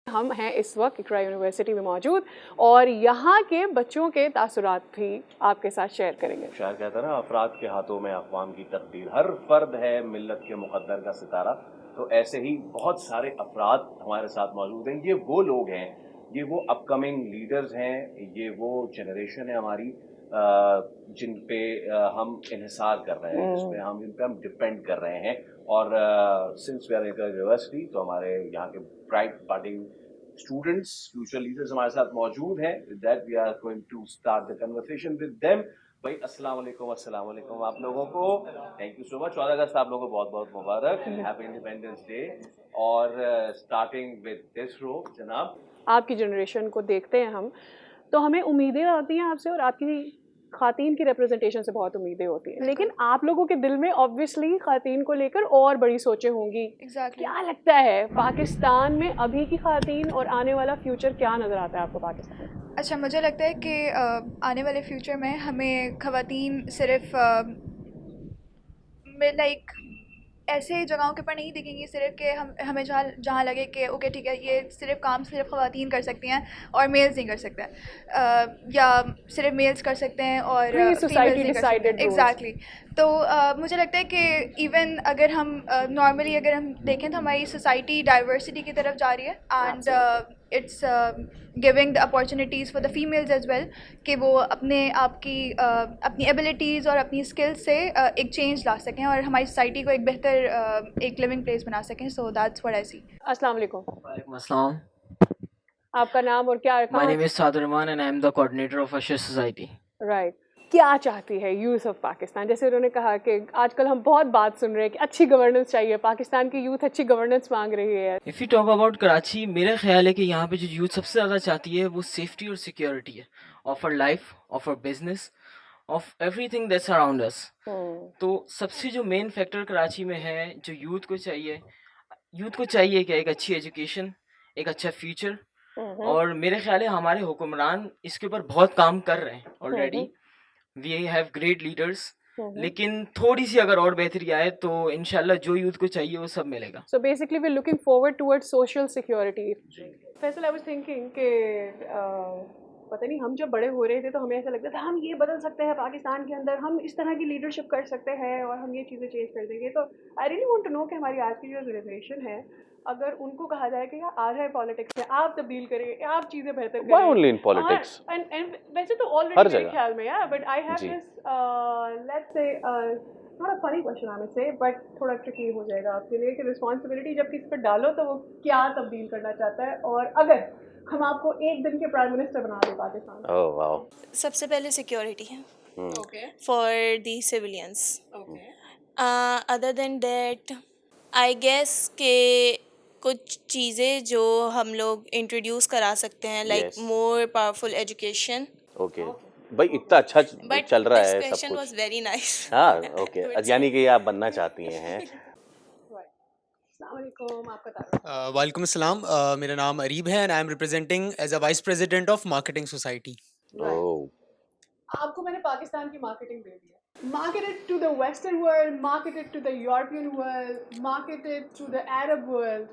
ہم ہیں اس وقت اقرا یونیورسٹی میں موجود اور یہاں کے بچوں کے تاثرات بھی آپ کے ساتھ شیئر کریں گے. شاعر کہتا ہے نا، افراد کے ہاتھوں میں اقوام کی تقدیر، ہر فرد ہے ملت کے مقدر کا ستارہ. تو ایسے ہی بہت سارے افراد ہمارے ساتھ موجود ہیں. یہ وہ لوگ ہیں، یہ وہ اپ کمنگ لیڈرز ہیں، یہ وہ جنریشن ہے ہماری جن پہ ہم انحصار کر رہے ہیں، جن پہ ہم ڈپینڈ کر رہے ہیں. اور سنس وی آر یونیورسٹی، تو ہمارے یہاں کے bright budding students, future leaders ہمارے ساتھ موجود ہیں. That we are going to start the conversation with them. بھائی السلام علیکم. السلام علیکم آپ لوگوں کو. تھینک یو سو مچ. 14 اگست آپ لوگوں کو بہت بہت مبارک. Happy independence day. اور اسٹارٹنگ ود دس رو، جناب آپ کی جنریشن کو دیکھتے ہیں ہم، تو ہمیں امیدیں آتی ہیں آپ سے، اور آپ کی خواتین کی ریپرزنٹیشن سے بہت امیدیں ہوتی ہیں. لیکن آپ لوگوں کے دل میں آبویسلی خواتین کو لے کر اور بڑی سوچیں ہوں گی. کیا لگتا ہے پاکستان میں ابھی کی خواتین اور آنے والا فیوچر کیا نظر آتا ہے آپ کو پاکستان میں؟ اچھا، مجھے لگتا ہے کہ آنے والے فیوچر میں ہمیں خواتین صرف لائک ایسے جگہوں کے پر نہیں دیکھیں گی صرف کہ ہمیں جہاں لگے کہ اوکے ٹھیک ہے یہ صرف کام صرف خواتین کر سکتی ہیں اور میلز نہیں کر سکتے ہیں، یا صرف میلز کر سکتے ہیں اور فیمیلز نہیں کر سکتے ہیں. ایگزیکٹلی. تو مجھے لگتا ہے کہ ایون اگر ہم نارملی اگر ہم دیکھیں تو ہماری سوسائٹی ڈائیورسٹی کی طرف جا رہی ہے، and it's giving the opportunities for the families as well کہ وہ اپنے آپ کی اپنی ایبلٹیز اور اپنی اسکلز سے ایک چینج لا سکیں اور ہماری سوسائٹی کو ایک بہتر ایک لیونگ پلیس بنا سکیں. سو دیٹس واٹ آئی سی. السلام علیکم. وعلیکم السلام. آپ کا نام اور کیا؟ My name is Saad Rahman and I am the coordinator of Asher Society. Right. کیا چاہتی ہے یوتھ آف پاکستان؟ جیسے انہوں نے کہا کہ آج کل ہم بہت بات سن رہے ہیں کہ اچھی گورننس چاہیے، پاکستان کی یوتھ اچھی گورننس مانگ رہی ہے. If you talk about Karachi, میرا خیال ہے کہ یہاں پہ جو یوتھ سب سے زیادہ چاہتی ہے وہ سیفٹی اور سیکیورٹی ہے، of our life, of our business, of everything that's around us. تو سب سے جو مین فیکٹر کراچی میں ہے جو یوتھ کو چاہیے کہ ایک اچھی ایجوکیشن، ایک اچھا فیوچر. اور میرے خیال ہے ہمارے حکمران اس کے اوپر بہت کام کر رہے ہیں already. We have great leaders, لیکن تھوڑی سی اگر اور بہتری آئے تو انشاءاللہ جو یوتھ کو چاہیے وہ سب ملے گا. So basically we looking forward toward social security. Faisal, I was thinking کہ پتہ نہیں ہم جب بڑے ہو رہے تھے تو ہمیں ایسا لگتا تھا ہم یہ بدل سکتے ہیں پاکستان کے اندر، ہم اس طرح کی لیڈرشپ کر سکتے ہیں اور ہم یہ چیزیں چینج کر دیں گے. تو I really want to know کہ ہماری آج کی جو جنریشن ہے، اگر ان کو کہا جائے کہ آ جائے پالیٹکس میں، آپ تبدیل کریں، آپ چیزیں بہتر کریں. Why only in politics? ویسے تو آلریڈی میرے خیال میں ہے، but I have this let's say تھوڑا فنی کوشچن آنے سے، بٹ تھوڑا ٹرکی ہو جائے گا آپ کے لیے کہ رسپانسبلٹی جب کسی پہ ڈالو تو وہ کیا تبدیل کرنا چاہتا ہے. اور اگر ہم آپ کو ایک دن کے پرائم منسٹر بنا دیں پاکستان، سب سے پہلے سیکیورٹی ہے for the civilians. Other than that I guess کہ کچھ چیزیں جو ہم لوگ انٹروڈیوس کرا سکتے ہیں، like more powerful education. Okay بھائی، اتنا اچھا چل رہا ہے سب کچھ. Question was very nice. ہاں اوکے، یعنی کہ آپ بننا چاہتی ہیں. السلام علیکم. آپ کا تعارف؟ وعلیکم السلام. میرا نام اریب ہے and I M representing as a vice president of marketing society. آپ کو میں نے پاکستان کی مارکیٹنگ دے دی ہے. Market it to the Western world, market it to the European world, market it to the Arab world.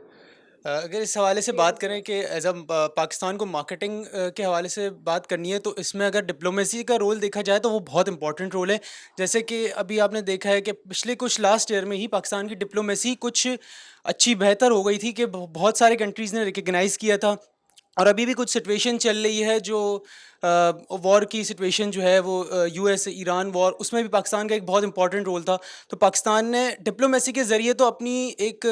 اگر اس حوالے سے بات کریں کہ ایز اے پاکستان کو مارکیٹنگ کے حوالے سے بات کرنی ہے تو اس میں اگر ڈپلومیسی کا رول دیکھا جائے تو وہ بہت امپورٹنٹ رول ہے. جیسے کہ ابھی آپ نے دیکھا ہے کہ پچھلے کچھ لاسٹ ایئر میں ہی پاکستان کی ڈپلومیسی کچھ اچھی بہتر ہو گئی تھی کہ بہت سارے کنٹریز نے ریکگنائز کیا تھا. اور ابھی بھی کچھ سچویشن چل رہی ہے جو وار کی سچویشن جو ہے وہ یو ایس ایران وار، اس میں بھی پاکستان کا ایک بہت امپورٹنٹ رول تھا. تو پاکستان نے ڈپلومیسی کے ذریعے تو اپنی ایک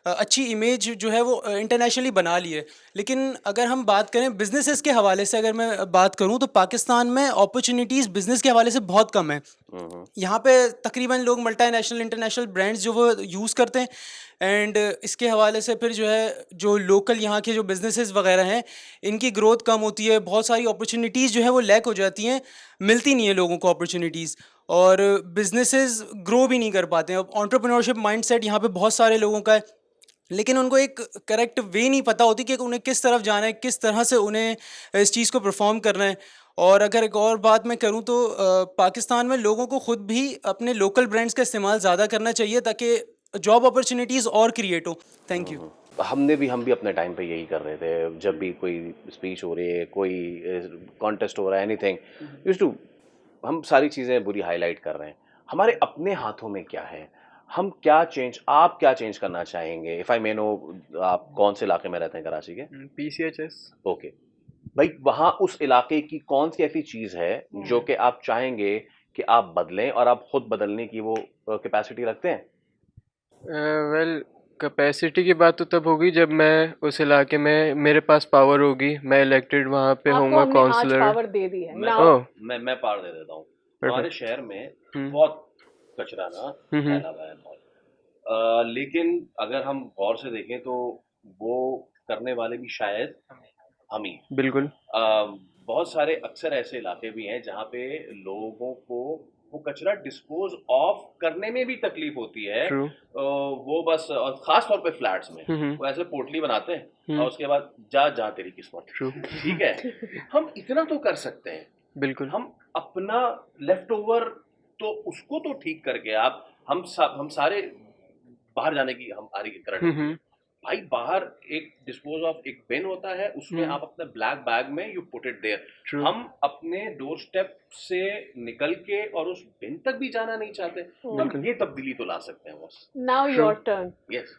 اچھی امیج جو ہے وہ انٹرنیشنلی بنا لی ہے. لیکن اگر ہم بات کریں بزنسز کے حوالے سے، اگر میں بات کروں تو پاکستان میں اپرچونیٹیز بزنس کے حوالے سے بہت کم ہیں. یہاں پہ تقریباً لوگ ملٹی نیشنل انٹرنیشنل برانڈز جو وہ یوز کرتے ہیں، اینڈ اس کے حوالے سے پھر جو ہے جو لوکل یہاں کے جو بزنسز وغیرہ ہیں ان کی گروتھ کم ہوتی ہے. بہت ساری اپرچونیٹیز جو ہے وہ لیک ہو جاتی ہیں، ملتی نہیں ہیں لوگوں کو اپرچونیٹیز، اور بزنسز گرو بھی نہیں کر پاتے ہیں. اب انٹرپرینورشپ مائنڈ سیٹ یہاں پہ بہت سارے لوگوں کا ہے، لیکن ان کو ایک کریکٹ وے نہیں پتہ ہوتی کہ انہیں کس طرف جانا ہے، کس طرح سے انہیں اس چیز کو پرفارم کرنا ہے. اور اگر ایک اور بات میں کروں تو پاکستان میں لوگوں کو خود بھی اپنے لوکل برانڈس کا استعمال زیادہ کرنا چاہیے تاکہ جاب اپرچونیٹیز اور کریٹ ہو. Thank you. ہم بھی اپنے ٹائم پہ یہی کر رہے تھے. جب بھی کوئی اسپیچ ہو رہی ہے, کوئی کانٹیسٹ ہو رہا ہے, اینی تھنگ, ہم ساری چیزیں بری ہائی لائٹ کر رہے ہیں. ہمارے اپنے ہاتھوں میں کیا ہے, ہم کیا چینج, آپ کیا چینج کرنا چاہیں گے؟ اف آئی مے نو, آپ کون سے علاقے میں رہتے ہیں کراچی کے؟ PCHS. اوکے بھائی, وہاں اس علاقے کی کون سی ایسی چیز ہے جو کہ آپ چاہیں گے کہ آپ بدلیں, اور آپ خود بدلنے کی وہ کیپیسٹی رکھتے ہیں؟ ویل کیپیسٹی کی بات تو تب ہوگی جب میں اس علاقے میں میرے پاس پاور ہوگی, میں الیکٹڈ وہاں پہ ہوں گا کونسلر. پاور دے دی ہے میں پار دے دیتا ہوں. ہمارے شہر میں بہت کچرا نا پھیلا ہوا ہے بہت, لیکن اگر ہم غور سے دیکھیں تو وہ کرنے والے بھی شاید ہم ہی. بالکل. بہت سارے اکثر ایسے علاقے بھی ہیں جہاں پہ لوگوں کو وہ کچرا ڈسپوز آف کرنے میں بھی تکلیف ہوتی ہے. وہ بس خاص طور پہ فلیٹس میں وہ ایسے پوٹلی بناتے ہیں اور اس کے بعد جا تیری قسمت. ٹھیک ہے, ہم اتنا تو کر سکتے ہیں. بالکل. ہم اپنا لیفٹ اوور تو اس کو تو ٹھیک کر کے ہم سارے باہر جانے کی ہماری کرنٹ بھائی, باہر ایک ڈسپوز آف ایک بن ہوتا ہے, اس میں آپ اپنے بلیک بیگ میں یو پٹ اٹ دیئر. ہم اپنے ڈور اسٹیپ سے نکل کے اور اس بن تک بھی جانا نہیں چاہتے. ہم یہ تبدیلی تو لا سکتے ہیں بس. Now your turn. یس.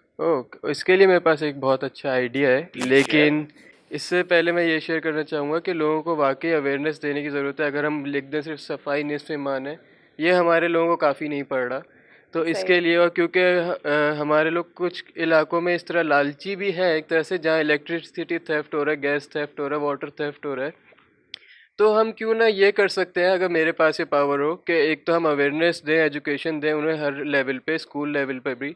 اس کے لیے میرے پاس ایک بہت اچھا آئیڈیا ہے, لیکن اس سے پہلے میں یہ شیئر کرنا چاہوں گا کہ لوگوں کو واقعی اویئرنیس دینے کی ضرورت ہے. اگر ہم لکھ دیں صرف صفائی نصف ایمان ہے, یہ ہمارے لوگوں کو کافی نہیں پڑ رہا. تو اس کے لیے, اور کیونکہ ہمارے لوگ کچھ علاقوں میں اس طرح لالچی بھی ہیں ایک طرح سے, جہاں الیکٹرسٹی تھیفٹ ہو رہا ہے, گیس تھیفٹ ہو رہا ہے, واٹر تھیفٹ ہو رہا ہے, تو ہم کیوں نہ یہ کر سکتے ہیں, اگر میرے پاس یہ پاور ہو, کہ ایک تو ہم اویئرنیس دیں, ایجوکیشن دیں انہیں ہر لیول پہ, اسکول لیول پہ بھی,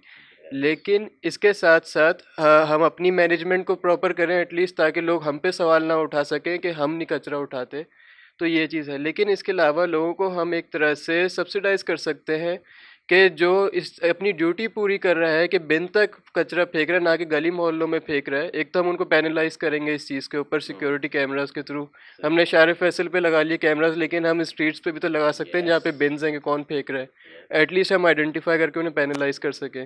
لیکن اس کے ساتھ ساتھ ہم اپنی مینجمنٹ کو پراپر کریں ایٹ لیسٹ, تاکہ لوگ ہم پہ سوال نہ اٹھا سکیں کہ ہم نہیں کچرا اٹھاتے. تو یہ چیز ہے. لیکن اس کے علاوہ لوگوں کو ہم ایک طرح سے سبسڈائز کر سکتے ہیں کہ جو اپنی ڈیوٹی پوری کر رہا ہے کہ بن تک کچرا پھینک رہا ہے, نہ کہ گلی محلوں میں پھینک رہا ہے. ایک تو ہم ان کو پینلائز کریں گے اس چیز کے اوپر سیکیورٹی کیمراز کے تھرو. ہم نے شارع فیصل پہ لگا لیے کیمراز, لیکن ہم اسٹریٹس پہ بھی تو لگا سکتے ہیں جہاں پہ بنز ہیں کہ کون پھینک رہا ہے. ایٹ لیسٹ ہم آئیڈینٹیفائی کر کے انہیں پینلائز کر سکیں.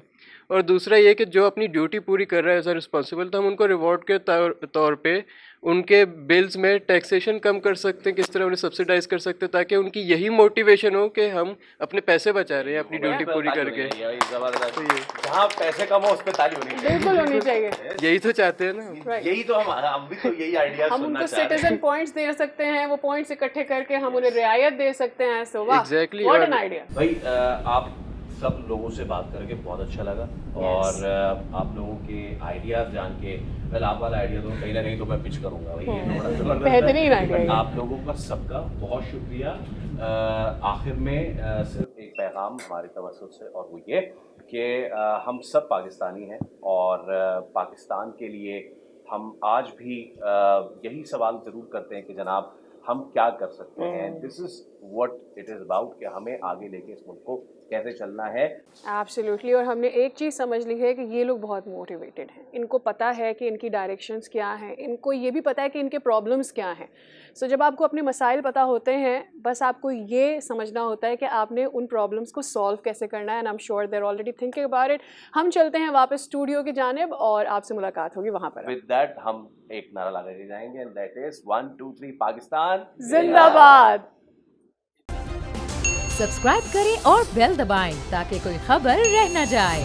اور دوسرا یہ کہ جو اپنی ڈیوٹی پوری کر رہا ہے ایز اے رسپانسبل, تو ہم ان کو ریوارڈ کے طور پہ ان کے بلز میں ٹیکسیشن کم کر سکتے ہیں, کس طرح انہیں سبسڈائز کر سکتے ہیں, تاکہ ان کی یہی موٹیویشن ہو کہ ہم اپنے پیسے بچا رہے ہیں اپنی ڈیوٹی پوری کر کے. جہاں پیسے کم ہو اس پہ تالی ہونی چاہیے. بالکل ہونی چاہیے. یہی تو چاہتے ہیں نا, یہی تو ہم بھی تو یہی آئیڈیاز ہم ان کو سٹیزن پوائنٹس دے سکتے ہیں, وہ پوائنٹس اکٹھے کر کے ہم انہیں رعایت دے سکتے ہیں. سو واہ, ایگزیکٹلی. What an idea. بھائی آپ سب لوگوں سے بات کر کے بہت اچھا لگا, اور آپ لوگوں کے آئیڈیاز جان کے, پہلے آپ والا آئیڈیا تو کہیں نہ کہیں تو میں پچ کروں گا. بہترین آئیڈیا. آپ لوگوں کا سب کا بہت شکریہ. آخر میں صرف ایک پیغام ہماری توسط سے, اور وہ یہ کہ ہم سب پاکستانی ہیں, اور پاکستان کے لیے ہم آج بھی یہی سوال ضرور کرتے ہیں کہ جناب ہم کیا کر سکتے ہیں. This is what it is about, کہ ہمیں آگے لے کے اس ملک کو کیسے چلنا ہے. ایبسلیوٹلی. اور ہم نے ایک چیز سمجھ لی ہے کہ یہ لوگ بہت موٹیویٹڈ ہیں, ان کو پتہ ہے کہ ان کی ڈائریکشنز کیا ہیں, ان کو یہ بھی پتہ ہے کہ ان کے پرابلمس کیا ہیں. سو جب آپ کو اپنے مسائل پتہ ہوتے ہیں, بس آپ کو یہ سمجھنا ہوتا ہے کہ آپ نے ان پرابلمس کو سالو کیسے کرنا ہے. And I am sure they are already thinking about it. ہم چلتے ہیں واپس اسٹوڈیو کی جانب, اور آپ سے ملاقات ہوگی وہاں پر. ود دیٹ ہم ایک نعرہ لگا کے جائیں گے, اینڈ دیٹ از 1 2 3 پاکستان زندہ باد. سبسکرائب کریں اور بیل دبائیں تاکہ کوئی خبر رہ نہ جائے.